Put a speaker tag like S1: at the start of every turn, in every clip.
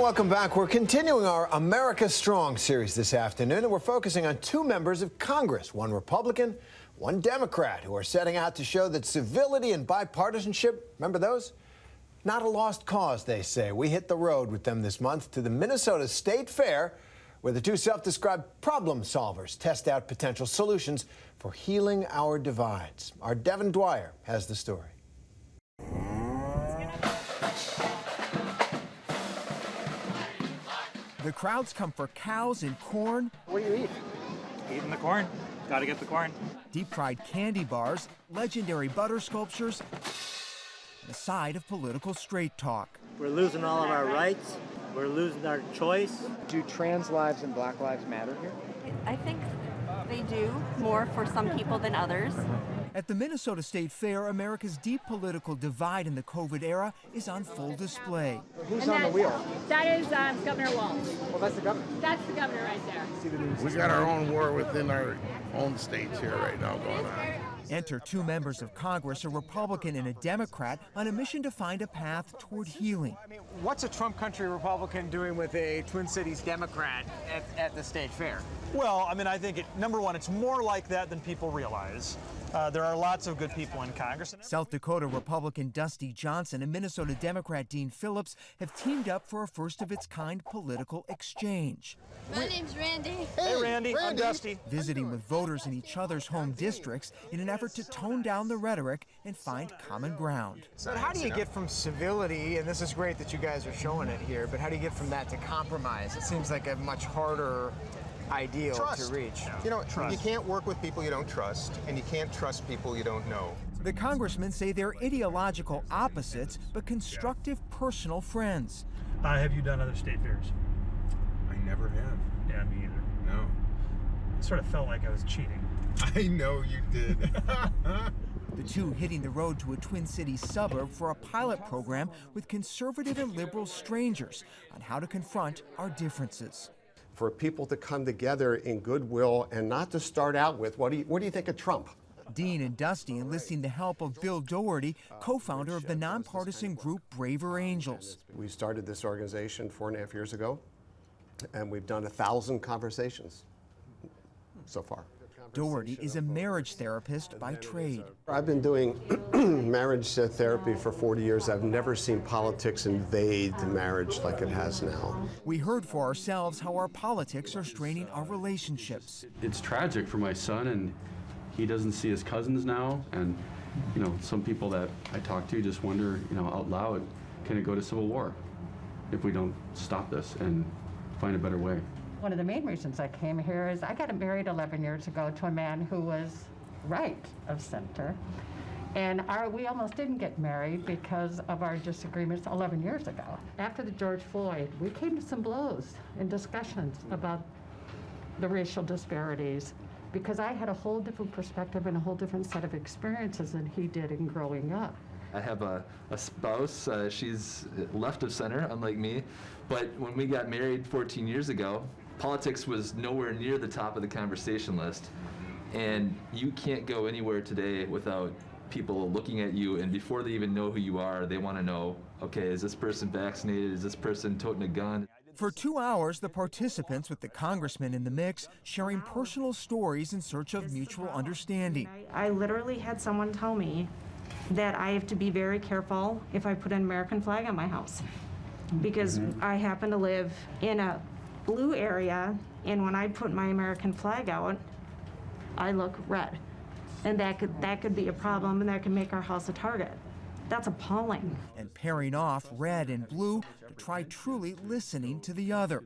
S1: welcome back. We're continuing our America Strong series this afternoon, and we're focusing on two members of Congress, one Republican, one Democrat, who are setting out to show that civility and bipartisanship, remember those? Not a lost cause, they say. We hit the road with them this month to the Minnesota State Fair, where the two self-described problem solvers test out potential solutions for healing our divides. Our Devin Dwyer has the story.
S2: The crowds come for cows and corn.
S3: What do you eat?
S4: Eating the corn. Gotta get the corn.
S2: Deep-fried candy bars, legendary butter sculptures, and a side of political straight talk.
S3: We're losing all of our rights. We're losing our choice.
S5: Do trans lives and black lives matter here?
S6: I think they do, more for some people than others.
S2: At the Minnesota State Fair, America's deep political divide in the COVID era is on full display.
S5: Who's on the wheel?
S7: That is Governor Walz.
S5: Well, that's the governor.
S7: That's the governor right there.
S8: We got our own war within our own states here right now going on.
S2: Enter two members of Congress, a Republican and a Democrat, on a mission to find a path toward healing.
S5: I mean, what's a Trump country Republican doing with a Twin Cities Democrat at the state fair?
S4: Well, I mean, I think, number one, it's more like that than people realize. There are lots of good people in Congress.
S2: South Dakota Republican Dusty Johnson and Minnesota Democrat Dean Phillips have teamed up for a first-of-its-kind political exchange.
S7: My name's Randy.
S4: Hey, Randy. I'm Dusty.
S2: Visiting with voters in each other's home districts in an effort to tone down the rhetoric and find common ground.
S5: But how do you get from civility, and this is great that you guys are showing it here, but how do you get from that to compromise? It seems like a much harder ideal to reach.
S9: You know, you can't work with people you don't trust, and you can't trust people you don't know.
S2: The congressmen say they're ideological opposites, but constructive personal friends.
S4: Have you done other state fairs?
S9: I never have.
S4: Yeah, me either.
S9: No.
S4: It sort of felt like I was cheating.
S9: I know you did.
S2: The two hitting the road to a Twin Cities suburb for a pilot program with conservative and liberal strangers on how to confront our differences.
S10: For people to come together in goodwill and not to start out with, what do you think of Trump?
S2: Dean and Dusty enlisting the help of Bill Dougherty, co-founder of the nonpartisan group Braver Angels.
S10: We started this organization 4.5 years ago, and we've done 1,000 conversations so far.
S2: Dougherty is a marriage therapist by trade.
S10: I've been doing marriage therapy for 40 years. I've never seen politics invade marriage like it has now.
S2: We heard for ourselves how our politics are straining our relationships.
S11: It's tragic for my son, and he doesn't see his cousins now. And, you know, some people that I talk to just wonder, you know, out loud, can it go to civil war if we don't stop this and find a better way?
S12: One of the main reasons I came here is I got married 11 years ago to a man who was right of center. And we almost didn't get married because of our disagreements 11 years ago. After the George Floyd, we came to some blows in discussions about the racial disparities because I had a whole different perspective and a whole different set of experiences than he did in growing up.
S13: I have a spouse, she's left of center, unlike me, but when we got married 14 years ago, politics was nowhere near the top of the conversation list. And you can't go anywhere today without people looking at you, and before they even know who you are, they want to know, okay, is this person vaccinated? Is this person toting a gun?
S2: For 2 hours, the participants, with the congressmen in the mix, sharing personal stories in search of mutual understanding.
S7: I literally had someone tell me that I have to be very careful if I put an American flag on my house because I happen to live in a blue area, and when I put my American flag out, I look red. And that could be a problem, and that could make our house a target. That's appalling.
S2: And pairing off red and blue to try truly listening to the other.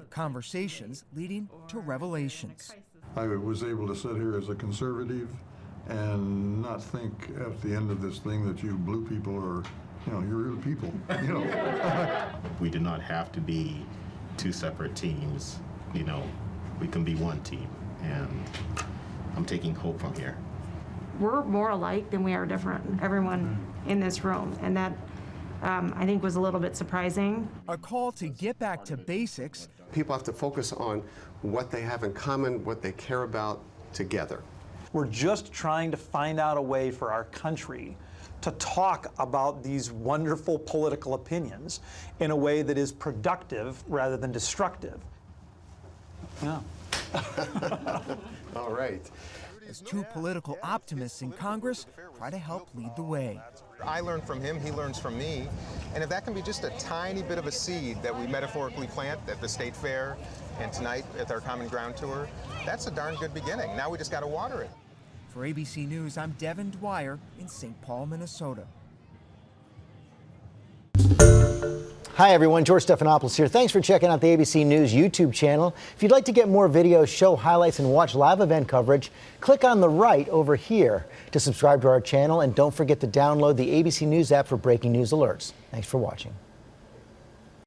S2: Conversations leading to revelations.
S8: I was able to sit here as a conservative and not think at the end of this thing that you blue people are, you know, you're real people, you know.
S14: We do not have to be two separate teams, you know, we can be one team, and I'm taking hope from here.
S7: We're more alike than we are different, everyone in this room, and that I think was a little bit surprising.
S2: A call to get back to basics.
S10: People have to focus on what they have in common, what they care about together.
S4: We're just trying to find out a way for our country to talk about these wonderful political opinions in a way that is productive rather than destructive. Yeah.
S10: All right.
S2: As two political optimists in Congress try to help lead the way.
S9: I learn from him, he learns from me, and if that can be just a tiny bit of a seed that we metaphorically plant at the State Fair and tonight at our Common Ground tour, that's a darn good beginning. Now we just got to water it.
S2: For ABC News, I'm Devin Dwyer in St. Paul, Minnesota.
S15: Hi everyone, George Stephanopoulos here. Thanks for checking out the ABC News YouTube channel. If you'd like to get more videos, show highlights, and watch live event coverage, click on the right over here to subscribe to our channel, and don't forget to download the ABC News app for breaking news alerts. Thanks for watching.